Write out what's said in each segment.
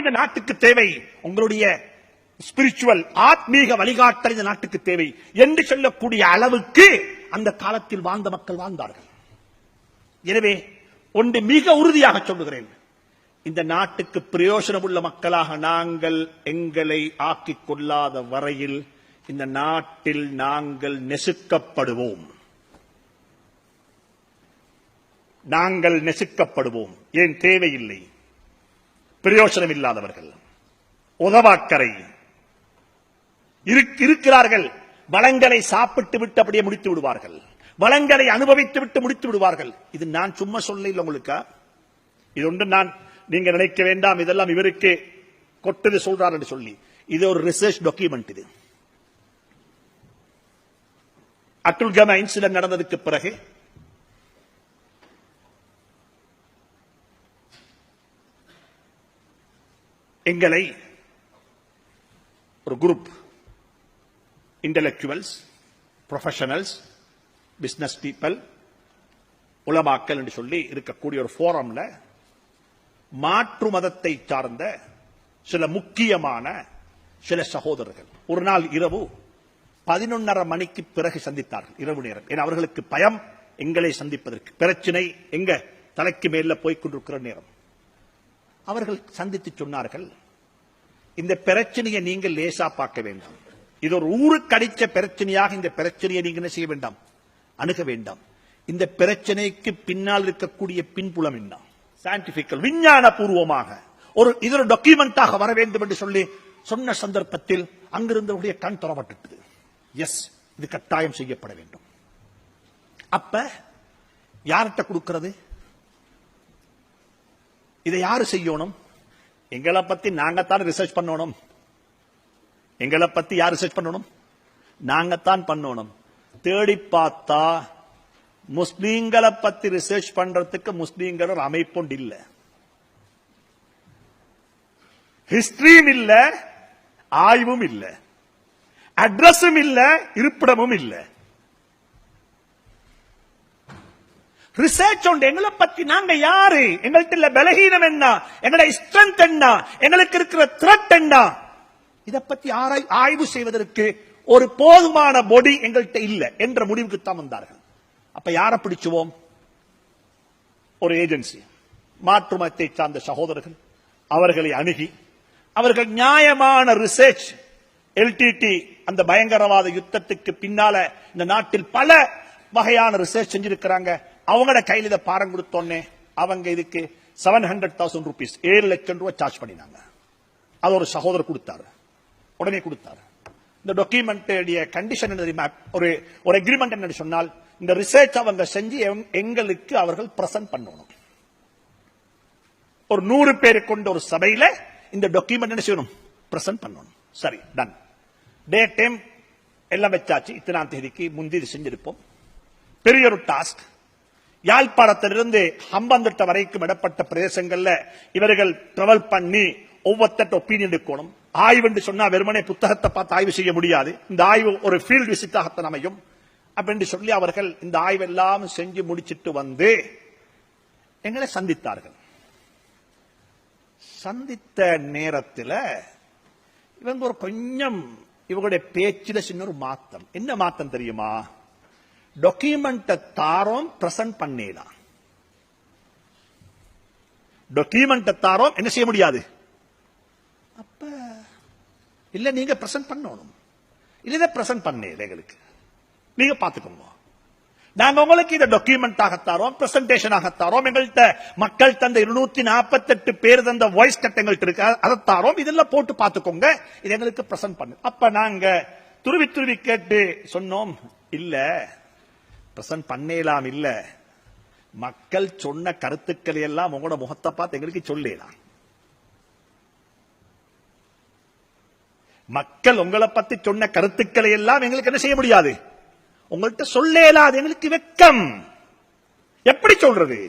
இந்த நாட்டுக்கு தேவை, உங்களுடைய ஸ்பிரிச்சுவல் ஆத்மீக வழிகாட்டல் இந்த நாட்டுக்கு தேவை என்று சொல்லக்கூடிய அளவுக்கு அந்த காலத்தில் வாழ்ந்த மக்கள் வாழ்ந்தார்கள். எனவே ஒன்று மிக உறுதியாக சொல்லுகிறேன், இந்த நாட்டுக்கு பிரயோஜனம் உள்ள மக்களாக நாங்கள் எங்களை ஆக்கிக் கொள்ளாத வரையில் இந்த நாட்டில் நாங்கள் நெசுக்கப்படுவோம். நாங்கள் நெசுக்கப்படுவோம். ஏன் தேவையில்லை, பிரயோஜனம் இல்லாதவர்கள், உதவாக்கரை இருக்கிறார்கள். வளங்களை சாப்பிட்டு விட்டு அப்படியே முடித்து விடுவார்கள், வளங்களை அனுபவித்து விட்டு முடித்து விடுவார்கள். இது நான் சும்மா சொல்ல இல்லை உங்களுக்கு. இது ஒன்று நான் நீங்க நினைக்க வேண்டாம் இதெல்லாம் இவருக்கு கொட்டது சொல்றார் என்று சொல்லி. இது ஒரு ரிசர்ச் டாக்குமெண்ட். இது அட்டுல் கமா இன்சிடென்ட் நடந்ததுக்கு பிறகு எங்களை ஒரு group intellectuals, professionals, business people, உலமாக்கல் என்று சொல்லி இருக்கக்கூடிய ஒரு போரம்ல மாற்று மதத்தை சார்ந்த சில முக்கியமான சில சகோதரர்கள் ஒரு நாள் இரவு 11:30 மணிக்கு பிறகு சந்தித்தார்கள். இரவு நேரம். ஏன்னா அவர்களுக்கு பயம் எங்களை சந்திப்பதற்கு. பிரச்சனை எங்க தலைக்கு மேல போய்கொண்டிருக்கிற நேரம். அவர்கள் சந்தித்து சொன்னார்கள், இந்த பிரச்சனையை நீங்கள் லேசா பார்க்க வேண்டாம். இது ஒரு ஊருக்கு அடிச்ச பிரச்சனையாக இந்த பிரச்சனையை நீங்க என்ன செய்ய வேண்டாம், அணுக வேண்டாம். இந்த பிரச்சனைக்கு பின்னால் இருக்கக்கூடிய பின்புலம் என்ன, சயின்டிபிக்கல் விஞ்ஞான பூர்வமாக இது ஒரு டாக்குமெண்டாக வர வேண்டும் என்று சொல்லி சொன்ன சந்தர்ப்பத்தில் அங்கிருந்தவருடைய கண் துறப்பட்டது. எஸ், இது கட்டாயம் செய்யப்பட வேண்டும். அப்ப யார்கிட்ட கொடுக்கிறது, இதை யாரு செய்யணும்? எங்களை பத்தி நாங்கத்தான் ரிசர்ச் பண்ணணும். எங்களை பத்தி யார் ரிசர்ச் பண்ணணும்? நாங்கத்தான் பண்ணணும். தேடி பார்த்தா முஸ்லீம்களை பத்தி ரிசர்ச் பண்றதுக்கு முஸ்லீம்கள் ஒரு அமைப்பு இல்ல, ஹிஸ்டரியும் இல்ல, ஆய்வும் இல்ல, அட்ரஸும் இல்ல, இருப்பிடமும் இல்ல. ரிசர்ச் உண்டு. எங்களை பத்தி நாங்க யாரு, எங்கள்கிட்ட பலகீனம் என்ன, எங்களுடைய ஸ்ட்ரென்த் என்ன, எங்களுக்கு இருக்கிற த்ரெட் என்ன, இதை பத்தி ஆய்வு செய்வதற்கு ஒரு போதுமான பொடி எங்கள்கிட்ட இல்ல என்ற முடிவுக்கு தான் வந்தார்கள். அப்ப யாரை பிடிச்சுவோம்? ஒரு ஏஜென்சி, மாற்று மதத்தை சார்ந்த சகோதரர்கள். அவர்களை அணுகி அவர்கள் நியாயமான ரிசர்ச், எல்டிடி அந்த பயங்கரவாத யுத்தத்துக்கு பின்னால இந்த நாட்டில் பல வகையான ரிசர்ச் செஞ்சிருக்கிறாங்க. அவங்களோட கையில் இதை பாரம் கொடுத்தோன்னே அவங்க இதுக்கு 700,000 rupees 7 லட்சம் ரூபாய் சார்ஜ் பண்ணினாங்க. அது ஒரு சகோதரர் கொடுத்தாரு, உடனே கொடுத்தாரு. இந்த டாக்குமெண்ட் கண்டிஷன் ஒரு அக்ரிமெண்ட் என்ன சொன்னால், இந்த ரிசர்ச் அவங்க செஞ்சு எங்களுக்கு அவர்கள் பிரசன்ட் பண்ணணும். ஒரு 100 பேர் கொண்ட ஒரு சபையில இந்த டாக்குமெண்ட் என்ன செய்யணும், பிரசன்ட் பண்ணணும். சரி, டன். டேட் டைம் எல்லாம் வச்சாச்சு. இத்தனாம் தேதிக்கு முந்தி செஞ்சிருப்போம். பெரிய ஒரு டாஸ்க். யாழ்ப்பாணத்திலிருந்து ஹம்பந்தட்ட வரைக்கும் இடப்பட்ட பிரதேசங்கள்ல இவர்கள் டிராவல் பண்ணி ஒவ்வொருத்தட்ட ஒப்பீனியன் எடுக்கணும். ஆய்வு என்று சொன்னா வெறுமனே புத்தகத்தை பார்த்து ஆய்வு செய்ய முடியாது. இந்த ஆய்வு ஒரு ஃபீல்ட் விசிட்டாகத்தான் அமையும். அப்படின்னு சொல்லி அவர்கள் இந்த ஆய்வெல்லாம் செஞ்சு முடிச்சிட்டு வந்து எங்களை சந்தித்தார்கள். சந்தித்த நேரத்தில் இவங்க ஒரு கொஞ்சம் இவங்களுடைய பேச்சில சின்ன ஒரு மாத்தம். என்ன மாத்தம் தெரியுமா? டாக்குமெண்ட் தாரோம் பிரசன்ட் பண்ணலாம், டாக்குமெண்ட் தாரோம் என்ன செய்ய முடியாது. அப்ப இல்ல நீங்க பிரசன்ட் பண்ணணும், இல்ல பிரசன்ட் பண்ணல எங்களுக்கு, நீங்க பாத்துக்கோங்க. நாங்க உங்களுக்கு இந்த டாக்குமெண்ட் ஆகத்தாரோம், பிரசன்டேஷன் ஆகத்தாரோம். எங்கள்கிட்ட மக்கள் தந்த 248 பேர் தந்த வாய்ஸ் கட் எங்கள்கிட்ட இருக்கு, அதைத்தாரோம். இதெல்லாம் போட்டு பாத்துக்கோங்க, இது எங்களுக்கு பிரசன்ட் பண்ணு. அப்ப நாங்க துருவி துருவி கேட்டு சொன்னோம், இல்ல பிரசன்ட் பண்ணலாம், இல்ல மக்கள் சொன்ன கருத்துக்களை எல்லாம் உங்களோட முகத்தை பார்த்து எங்களுக்கு சொல்லலாம். மக்கள் உங்களை பத்தி சொன்ன கருத்துக்களை எல்லாம் எங்களுக்கு என்ன செய்ய முடியாது, உங்கள்கிட்ட சொல்லலாது. எங்களுக்கு வெக்கம். எப்படி சொல்றது?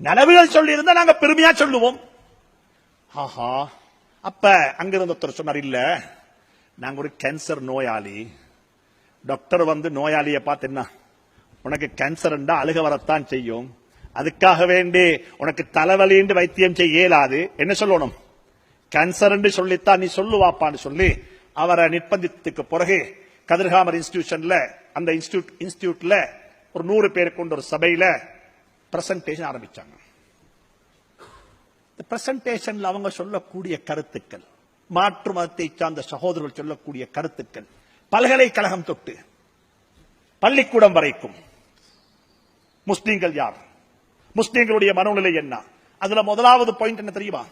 நனவுகள் சொல்லி இருந்தா நாங்க பெருமையா சொல்லுவோம். ஆஹா. அப்ப அங்கிருந்த ஒருத்தர் சொன்னார், இல்ல நாங்க ஒரு கேன்சர் நோயாளி. டாக்டர் வந்து நோயாளியை பார்த்து, என்ன உனக்கு கேன்சர் அழுக வரத்தான் செய்யும், அதுக்காக வேண்டி உனக்கு தலைவலி என்று வைத்தியம் செய்ய இயலாது. என்ன சொல்லணும்? கேன்சர் என்று சொல்லித்தான் நீ சொல்லுவாப்பான்னு சொல்லி அவரை நிர்பந்தித்துக்கு பிறகு கதிர்காமர் இன்ஸ்டிடியூஷன்ல அந்த இன்ஸ்டிடியூட்ல ஒரு 100 பேர் கொண்ட ஒரு சபையில பிரசன்டேஷன் ஆரம்பிச்சாங்க. பிரசன்டேஷன்ல அவங்க சொல்லக்கூடிய கருத்துக்கள், மாற்று மதத்தை சார்ந்த சகோதரர்கள் சொல்லக்கூடிய கருத்துக்கள், பல்கலைக்கழகம் தொட்டு பள்ளிக்கூடம் வரைக்கும் முஸ்லீம்கள் யார், முஸ்லீம்களுடைய மனோநிலை என்ன, அதுல முதலாவது பாயிண்ட் என்ன தெரியுமா?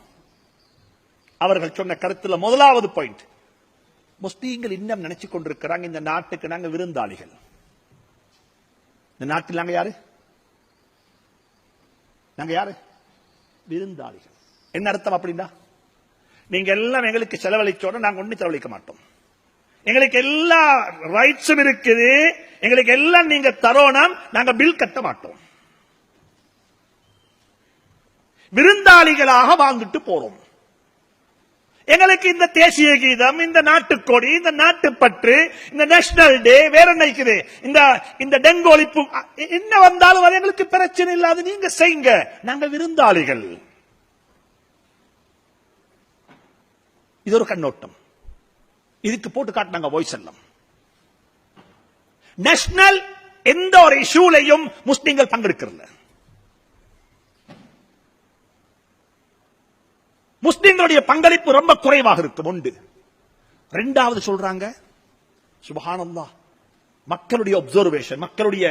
அவர்கள் சொன்ன கருத்துல முதலாவது பாயிண்ட், முஸ்லீம்கள் இன்னும் நினைச்சு கொண்டிருக்கிறாங்க இந்த நாட்டுக்கு நாங்க விருந்தாளிகள். இந்த நாட்டில் நாங்க யாரு? நாங்க யாரு? விருந்தாளிகள். என்ன அர்த்தம் அப்படின்னா, நீங்க எல்லாம் எங்களுக்கு செலவழிச்சோட நாங்க ஒண்ணு செலவழிக்க மாட்டோம். எங்களுக்கு எல்லா ரைட்ஸும் இருக்குது, எங்களுக்கு எல்லாம் நீங்க தரோம், நாங்க பில் கட்ட மாட்டோம். விருந்தாளிகளாக வாங்கிட்டு போறோம். எங்களுக்கு இந்த தேசிய கீதம், இந்த நாட்டுக்கொடி, இந்த நாட்டுப்பற்று, இந்த நேஷனல் டே, வேற என்ன இருக்குது, இந்த டெங்கு ஒழிப்பு என்ன வந்தாலும் அது எங்களுக்கு பிரச்சனை இல்லாத நீங்க செய்யுங்க, நாங்க விருந்தாளிகள். இது ஒரு கண்ணோட்டம். இதுக்கு போட்டு காட்டினாங்க வாய்ஸ் எல்லாம். நேஷனல் எந்த ஒரு இஷ்யூலையும் முஸ்லிம்கள் பங்கெடுக்கிறல. முஸ்லிம்களுடைய பங்களிப்பு ரொம்ப குறைவாக இருக்கும். உண்டு. இரண்டாவது சொல்றாங்க, சுப்ஹானல்லாஹ், மக்களுடைய அப்சர்வேஷன், மக்களுடைய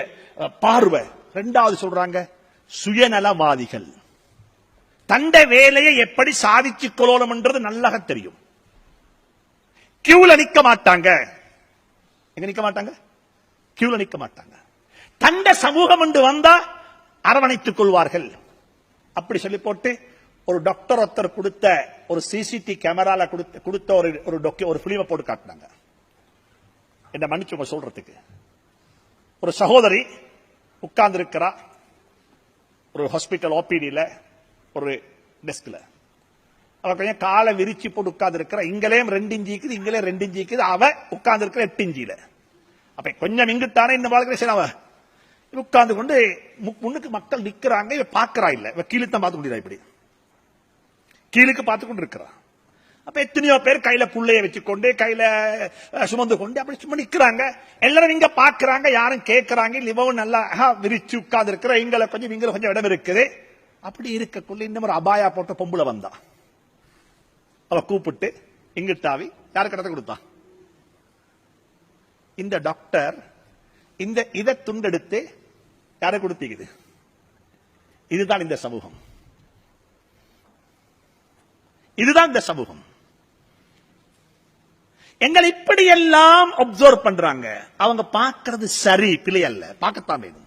பார்வை. இரண்டாவது சொல்றாங்க, சுயநலவாதிகள். தண்ட வேலையை எப்படி சாதிச்சுக் கொள்ளணும் என்றது நல்லாக தெரியும். கியூல நிக்க மாட்டாங்க. எங்க நிக்க மாட்டாங்க? கியூல நிக்க மாட்டாங்க. தண்ட சமூகம் என்று வந்தா அரவணைத்துக் கொள்வார்கள். அப்படி சொல்லி போட்டு ஒரு டாக்டர் ஒருத்தர் கொடுத்த ஒரு சிசிடி கேமரால கொடுத்த ஒரு பிலிமை போட்டு காட்டினாங்க. என்ன மன்னிச்சு சொல்றதுக்கு, ஒரு சகோதரி உட்கார்ந்து இருக்கிறா ஒரு ஹாஸ்பிட்டல் ஓபிடியில ஒரு டெஸ்க்ல. அவ கொஞ்சம் காலை விரிச்சு போட்டு உட்கார்ந்து இருக்கிற. இங்களையும் 2 இன்ச்சு இருக்குது, இங்களே 2 இன்ச்சு இருக்குது. அவ உட்கார்ந்து இருக்கிற 8 இன்ச்சில. அப்ப கொஞ்சம் இங்குத்தானே இந்த வாழ்க்கை சரி. அவ உட்கார்ந்து கொண்டு முன்னுக்கு மக்கள் நிக்கிறாங்க. இவ பாக்குறா இல்ல, இவ கீழே தான் பார்த்து கொண்டிருக்கா. இப்படி கீழுக்கு பார்த்து கொண்டு இருக்கிறா. அப்ப எத்தனையோ பேர் கையில புள்ளைய வச்சுக்கொண்டு கையில சுமந்து கொண்டு அப்படி சும்மா நிக்கிறாங்க. எல்லாரும் இங்க பாக்குறாங்க, யாரும் கேட்கறாங்க. இவன் நல்லா விரிச்சு உட்கார்ந்து இருக்கிற. இங்களை கொஞ்சம் இங்க கொஞ்சம் இடம் இருக்குது. அப்படி இருக்கக்குள்ள இன்னும் ஒரு அபாயா போட்ட பொம்புல வந்தா. அவ கூப்பிட்டு இங்கிட்டாவி யாரு கடத்த கொடுத்தா? இந்த டாக்டர் இதை துண்டெடுத்து யாரை கொடுத்தீங்க? இதுதான் இந்த சமூகம். இதுதான் இந்த சமூகம். எங்களை இப்படி எல்லாம் அப்சர்வ் பண்றாங்க. அவங்க பார்க்கிறது சரி, பிழை அல்ல, பார்க்கத்தான் வேணும்.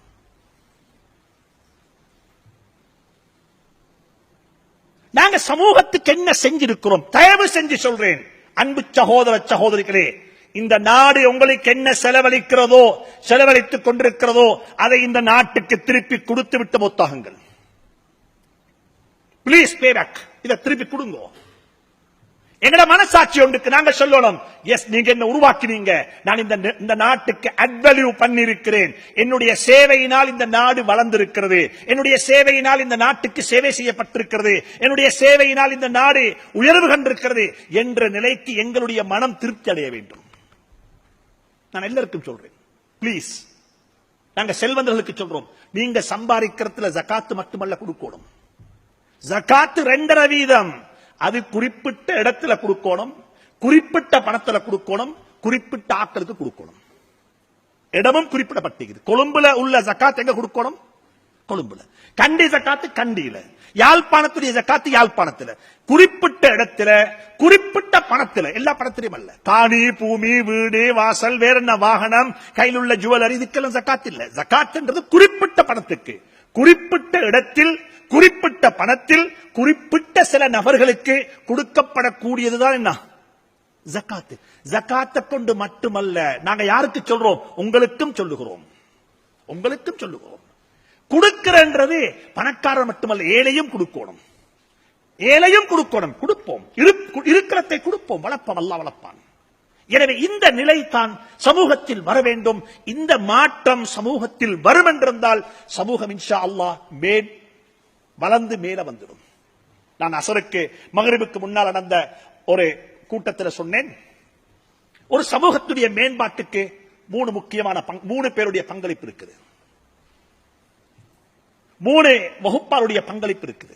நாங்க சமூகத்துக்கு என்ன செஞ்சிருக்கிறோம்? தயவு செஞ்சு சொல்றேன், அன்பு சகோதர சகோதரிகளே, இந்த நாடு உங்களுக்கு என்ன செலவழிக்கிறதோ, செலவழித்துக் கொண்டிருக்கிறதோ, அதை இந்த நாட்டுக்கு திருப்பி கொடுத்து விட்டு ஒத்தாகுங்கள். Please pay back. இதை திருப்பி கொடுங்க. எங்கட மனசாட்சி ஒன்றுக்கு நாங்க சொல்லணும், எஸ், நீங்க என்ன உருவாக்கினீங்க, நான் இந்த நாட்டுக்கு அட் வேல்யூ பண்ணி இருக்கிறேன், என்னுடைய சேவையினால் இந்த நாடு வளர்ந்திருக்கிறது, என்னுடைய சேவையினால் இந்த நாட்டுக்கு சேவை செய்யப்பட்டிருக்கிறது, என்னுடைய சேவையினால் இந்த நாடு உயர்வு கண்டிருக்கிறது என்ற நிலைக்கு எங்களுடைய மனம் திருப்தி அடைய வேண்டும். நான் எல்லாருக்கும் சொல்றேன், பிளீஸ். நாங்க செல்வந்தர்களுக்கு சொல்றோம், நீங்க சம்பாதிக்கிறதுல ஜகாத்து மட்டுமல்ல கொடுக்கணும். ஜகாத்து 2.5%. அது குறிப்பிட்ட இடத்துல கொடுக்கணும், குறிப்பிட்ட பணத்துல கொடுக்கணும், குறிப்பிட்ட ஆட்களுக்கு கொடுக்கணும். இடமும் குறிப்பிடப்பட்டிருக்குது. கொழும்புல உள்ள ஜகாத் எங்க கொடுக்கணும்? கொழும்புல. கண்டி ஜகாத்து கண்டியில. யாழ்ப்பாணத்துடைய ஜகாத்து யாழ்ப்பாணத்துல. குறிப்பிட்ட இடத்துல, குறிப்பிட்ட பணத்துல, எல்லா பணத்திலையும் அல்ல. காணி, பூமி, வீடு, வாசல், வேற என்ன வாகனம், கையில் உள்ள ஜுவல்லரி, இதுக்கெல்லாம் ஜகாத் இல்ல. ஜகாத்ன்றது குறிப்பிட்ட பணத்துக்கு, குறிப்பிட்ட இடத்தில், குறிப்பிட்ட பணத்தில், குறிப்பிட்ட சில நபர்களுக்கு கொடுக்கப்படக்கூடியதுதான் என்ன? ஜகாத். ஜகாத்தை கொண்டு மட்டுமல்ல, நாங்க யாருக்கு சொல்றோம்? உங்களுக்கும் சொல்லுகிறோம். உங்களுக்கும் சொல்லுகிறோம். கொடுக்கிறன்றது பணக்காரர் மட்டுமல்ல, ஏழையும் கொடுக்கணும். ஏழையும் கொடுக்கணும். கொடுப்போம், இருக்கிறதை கொடுப்போம், வளர்ப்போம், அல்லாஹ் வளர்ப்பான். எனவே இந்த நிலை தான் சமூகத்தில் வர வேண்டும். இந்த மாற்றம் சமூகத்தில் வரும் என்றிருந்தால் சமூகம் இன்ஷா அல்லாஹ் வளர்ந்து மேல வந்துடும். நான் அசருக்கு மகரிபுக்கு முன்னால் நடந்த ஒரு கூட்டத்தில் சொன்னேன், ஒரு சமூகத்துடைய மேம்பாட்டுக்கு மூணு பேருடைய பங்களிப்பு இருக்குது, 3 வகுப்பாருடைய பங்களிப்பு இருக்குது.